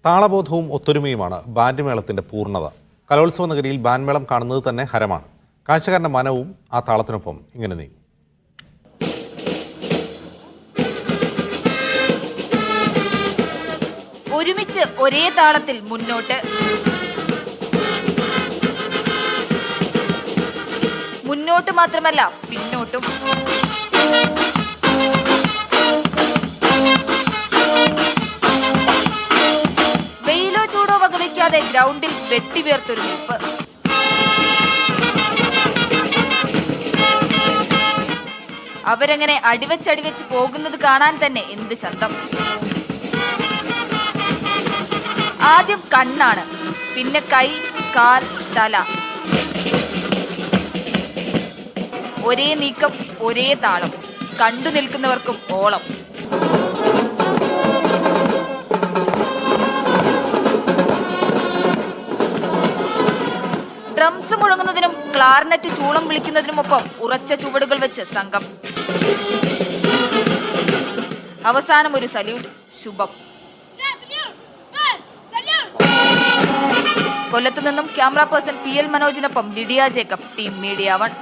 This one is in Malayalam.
താളബോധവും ഒത്തൊരുമയുമാണ് ബാൻഡ് മേളത്തിന്റെ പൂർണ്ണത. കലോത്സവ നഗരിയിൽ ബാൻഡ് മേളം കാണുന്നത് തന്നെ ഹരമാണ്. കാഴ്ചക്കാരന്റെ മനവും ആ താളത്തിനൊപ്പം ഇങ്ങനെ നീങ്ങും. ഒരുമിച്ച് ഒരേ താളത്തിൽ മുന്നോട്ട്, മുന്നോട്ട് മാത്രമല്ല പിന്നോട്ടും. വെയിലോ ചൂടോ വകവയ്ക്കാതെ ഗ്രൗണ്ടിൽ വെട്ടിവേർത്തൊരു നിൽപ്പ്. അവരങ്ങനെ അടിവച്ചടിവെച്ച് പോകുന്നത് കാണാൻ തന്നെ എന്ത് ചന്തം. ആദ്യം കണ്ണാണ്, പിന്നെ കൈ, കാൽ, തല. ഒരേ നീക്കം, ഒരേ താളം, കണ്ടു നിൽക്കുന്നവർക്കും ഓളം. ഡ്രംസ് മുഴങ്ങുന്നതിനും ക്ലാർനെറ്റ് ചൂളം വിളിക്കുന്നതിനുമൊപ്പം ഉറച്ച ചുവടുകൾ വെച്ച് സംഘം. അവസാനം ഒരു സല്യൂട്ട്. ശുഭം. കൊല്ലത്തു നിന്നും ക്യാമറ പേഴ്സൺ PL മനോജിനൊപ്പം ലിഡിയ ജേക്കബ്, ടീം മീഡിയ 1.